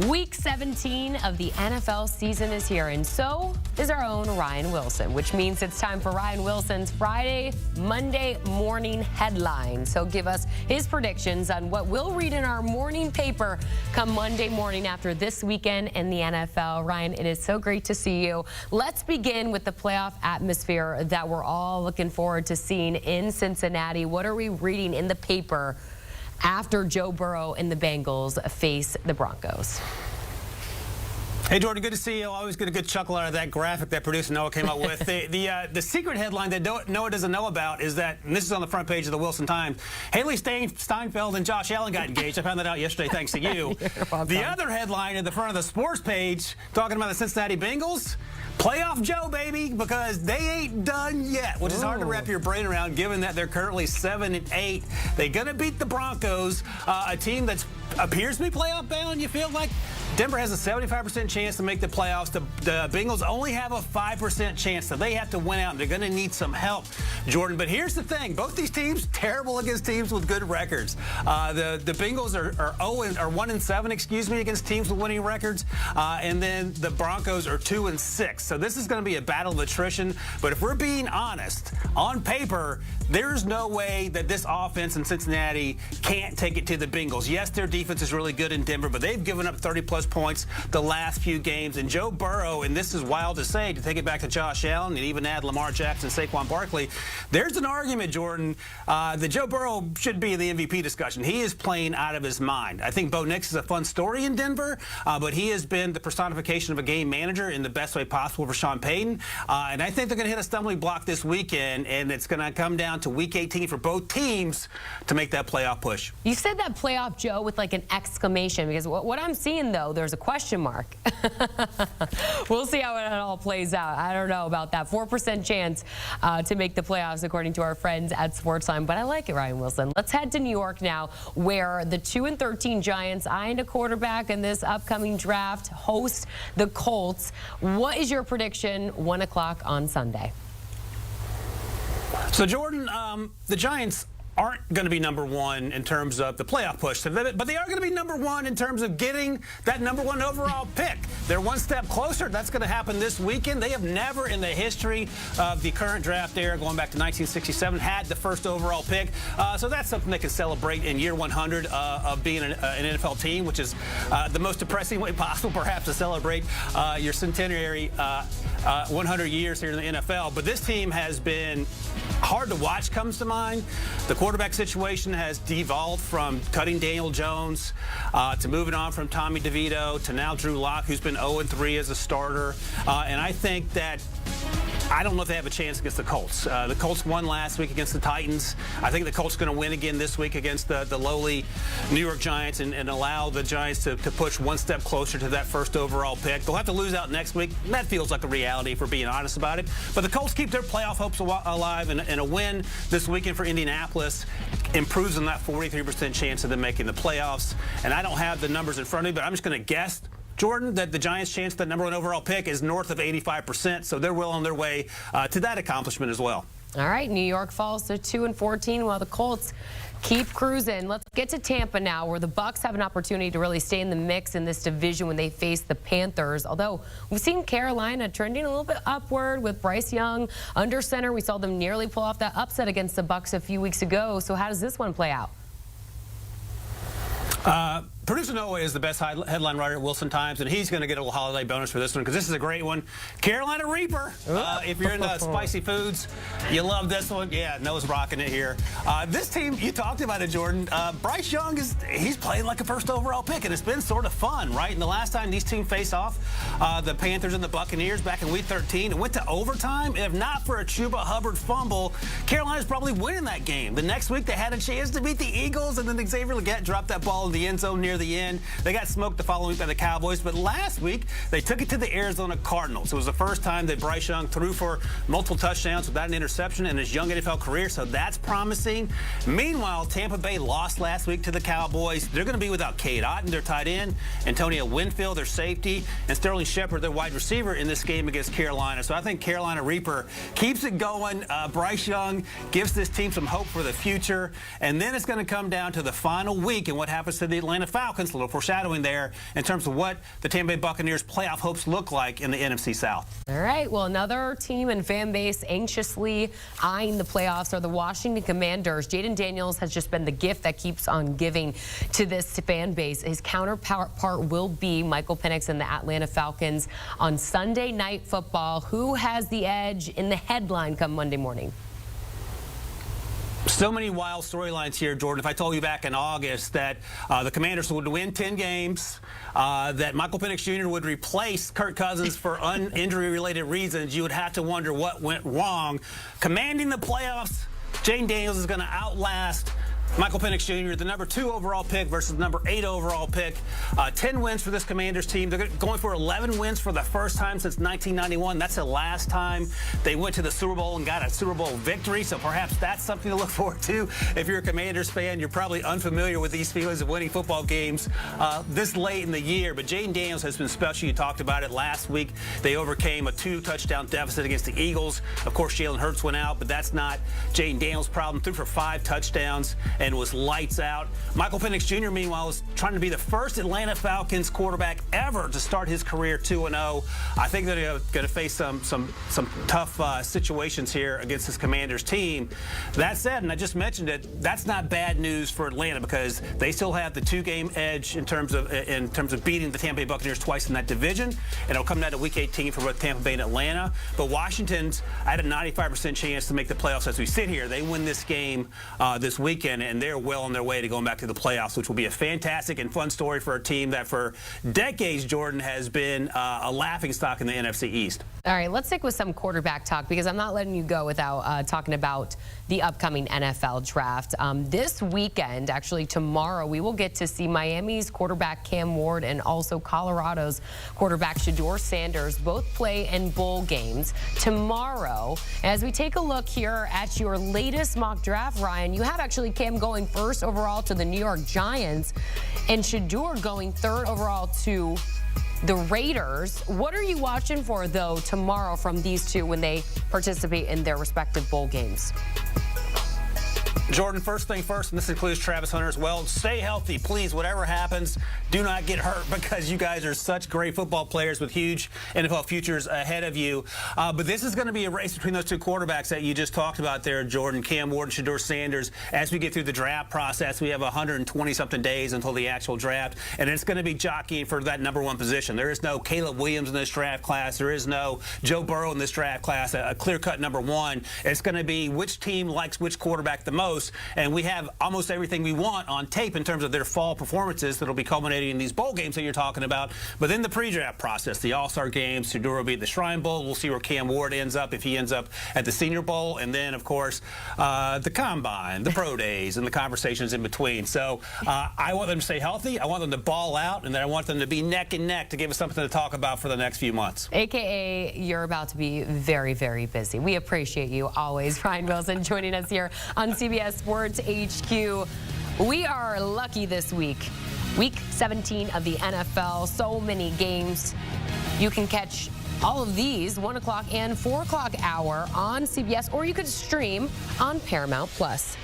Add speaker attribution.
Speaker 1: Week 17 of the NFL season is here, and so is our own Ryan Wilson, which means it's time for Ryan Wilson's Monday morning headline. So give us his predictions on what we'll read in our morning paper come Monday morning after this weekend in the NFL. Ryan, it is so great to see you. Let's begin with the playoff atmosphere that we're all looking forward to seeing in Cincinnati. What are we reading in the paper after Joe Burrow and the Bengals face the Broncos?
Speaker 2: Hey, Jordan, good to see you. Always get a good chuckle out of that graphic that producer Noah came up with. The secret headline that Noah doesn't know about is that, and this is on the front page of the Wilson Times, Haley Steinfeld and Josh Allen got engaged. I found that out yesterday thanks to you. The other headline at the front of the sports page, talking about the Cincinnati Bengals, playoff Joe, baby, because they ain't done yet, which is hard to wrap your brain around given that they're currently 7-8. They're going to beat the Broncos, a team that appears to be playoff bound, you feel like? Denver has a 75% chance to make the playoffs. The Bengals only have a 5% chance, so they have to win out, and they're going to need some help, Jordan. But here's the thing. Both these teams terrible against teams with good records. The Bengals are 1-7, excuse me, against teams with winning records, and then the Broncos are 2-6. So this is going to be a battle of attrition. But if we're being honest, on paper, there's no way that this offense in Cincinnati can't take it to the Bengals. Yes, their defense is really good in Denver, but they've given up 30-plus points the last few games. And Joe Burrow, and this is wild to say, to take it back to Josh Allen and even add Lamar Jackson, Saquon Barkley, there's an argument, Jordan, that Joe Burrow should be in the MVP discussion. He is playing out of his mind. I think Bo Nix is a fun story in Denver, but he has been the personification of a game manager in the best way possible for Sean Payton. And I think they're going to hit a stumbling block this weekend, and it's going to come down to Week 18 for both teams to make that playoff push.
Speaker 1: You said that playoff, Joe, with like an exclamation, because what I'm seeing, though, there's a question mark. We'll see how it all plays out. I don't know about that. 4% chance to make the playoffs, according to our friends at Sportsline. But I like it, Ryan Wilson. Let's head to New York now, where the 2-13 Giants, eyeing a quarterback in this upcoming draft, host the Colts. What is your prediction 1 o'clock on Sunday?
Speaker 2: So, Jordan, the Giants aren't going to be number one in terms of the playoff push, but they are going to be number one in terms of getting that number one overall pick. They're one step closer. That's going to happen this weekend. They have never in the history of the current draft era, going back to 1967, had the first overall pick. So that's something they can celebrate in year 100 of being an NFL team, which is the most depressing way possible, perhaps, to celebrate your centenary 100 years here in the NFL. But this team has been hard to watch, comes to mind. The quarterback situation has devolved from cutting Daniel Jones to moving on from Tommy DeVito to now Drew Lock, who's been 0-3 as a starter. And I think that I don't know if they have a chance against the Colts. The Colts won last week against the Titans. I think the Colts are going to win again this week against the lowly New York Giants and allow the Giants to push one step closer to that first overall pick. They'll have to lose out next week. That feels like a reality, if we're being honest about it. But the Colts keep their playoff hopes alive, and a win this weekend for Indianapolis improves on that 43% chance of them making the playoffs. And I don't have the numbers in front of me, but I'm just going to guess, Jordan, that the Giants' chance that number one overall pick is north of 85%, so they're well on their way to that accomplishment as well.
Speaker 1: All right, New York falls to 2-14 while the Colts keep cruising. Let's get to Tampa now, where the Bucs have an opportunity to really stay in the mix in this division when they face the Panthers. Although we've seen Carolina trending a little bit upward with Bryce Young under center. We saw them nearly pull off that upset against the Bucs a few weeks ago. So how does this one play out?
Speaker 2: Producer Noah is the best headline writer at Wilson Times, and he's going to get a little holiday bonus for this one because this is a great one. Carolina Reaper. If you're into spicy foods, you love this one. Yeah, Noah's rocking it here. This team, you talked about it, Jordan. Bryce Young, he's playing like a first overall pick, and it's been sort of fun, right? And the last time these teams faced off, the Panthers and the Buccaneers back in Week 13, it went to overtime. If not for a Chuba Hubbard fumble, Carolina's probably winning that game. The next week, they had a chance to beat the Eagles, and then Xavier Legette dropped that ball in the end zone near the end. They got smoked the following week by the Cowboys, but last week they took it to the Arizona Cardinals. It was the first time that Bryce Young threw for multiple touchdowns without an interception in his young NFL career, so that's promising. Meanwhile, Tampa Bay lost last week to the Cowboys. They're going to be without Cade Otton, their tight end, Antonio Winfield, their safety, and Sterling Shepard, their wide receiver, in this game against Carolina. So I think Carolina Reaper keeps it going. Bryce Young gives this team some hope for the future, and then it's going to come down to the final week and what happens to the Atlanta Falcons. Falcons, a little foreshadowing there in terms of what the Tampa Bay Buccaneers playoff hopes look like in the NFC South.
Speaker 1: All right, well, another team and fan base anxiously eyeing the playoffs are the Washington Commanders. Jaden Daniels has just been the gift that keeps on giving to this fan base. His counterpart will be Michael Penix and the Atlanta Falcons on Sunday Night Football. Who has the edge in the headline come Monday morning?
Speaker 2: So many wild storylines here, Jordan. If I told you back in August that the Commanders would win 10 games, that Michael Penix Jr. would replace Kirk Cousins for injury-related reasons, you would have to wonder what went wrong. Commanding the playoffs, Jaden Daniels is going to outlast Michael Penix Jr., the number 2 overall pick versus the number 8 overall pick. 10 wins for this Commanders team. They're going for 11 wins for the first time since 1991. That's the last time they went to the Super Bowl and got a Super Bowl victory, so perhaps that's something to look forward to. If you're a Commanders fan, you're probably unfamiliar with these feelings of winning football games this late in the year, but Jaden Daniels has been special. You talked about it last week. They overcame a 2-touchdown deficit against the Eagles. Of course, Jalen Hurts went out, but that's not Jaden Daniels' problem. Threw for 5 touchdowns and was lights out. Michael Penix Jr., meanwhile, was trying to be the first Atlanta Falcons quarterback ever to start his career 2-0. I think they're going to face some tough situations here against this Commanders team. That said, and I just mentioned it, that's not bad news for Atlanta because they still have the 2-game edge in terms of beating the Tampa Bay Buccaneers twice in that division, and it'll come down to Week 18 for both Tampa Bay and Atlanta. But Washington's had a 95% chance to make the playoffs as we sit here. They win this game this weekend, and they're well on their way to going back to the playoffs, which will be a fantastic and fun story for a team that for decades, Jordan, has been a laughingstock in the NFC East.
Speaker 1: All right, let's stick with some quarterback talk because I'm not letting you go without talking about the upcoming NFL draft. This weekend, actually tomorrow, we will get to see Miami's quarterback Cam Ward and also Colorado's quarterback Shedeur Sanders both play in bowl games tomorrow. As we take a look here at your latest mock draft, Ryan, you have actually Cam going first overall to the New York Giants and Shedeur going 3rd overall to the Raiders. What are you watching for, though, tomorrow from these two when they participate in their respective bowl games?
Speaker 2: Jordan, first thing first, and this includes Travis Hunter as well, stay healthy, please. Whatever happens, do not get hurt because you guys are such great football players with huge NFL futures ahead of you. But this is going to be a race between those two quarterbacks that you just talked about there, Jordan, Cam Ward and Shedeur Sanders. As we get through the draft process, we have 120-something days until the actual draft, and it's going to be jockeying for that number 1 position. There is no Caleb Williams in this draft class. There is no Joe Burrow in this draft class, a clear-cut number 1. It's going to be which team likes which quarterback the most. And we have almost everything we want on tape in terms of their fall performances that will be culminating in these bowl games that you're talking about. But then the pre-draft process, the All-Star games, Shedeur will be at the Shrine Bowl. We'll see where Cam Ward ends up if he ends up at the Senior Bowl. And then, of course, the Combine, the Pro Days, and the conversations in between. So I want them to stay healthy. I want them to ball out. And then I want them to be neck and neck to give us something to talk about for the next few months.
Speaker 1: AKA, you're about to be very, very busy. We appreciate you always. Ryan Wilson joining us here on CBS Sports HQ. We are lucky this week. Week 17 of the NFL. So many games. You can catch all of these 1 o'clock and 4 o'clock hour on CBS, or you could stream on Paramount Plus.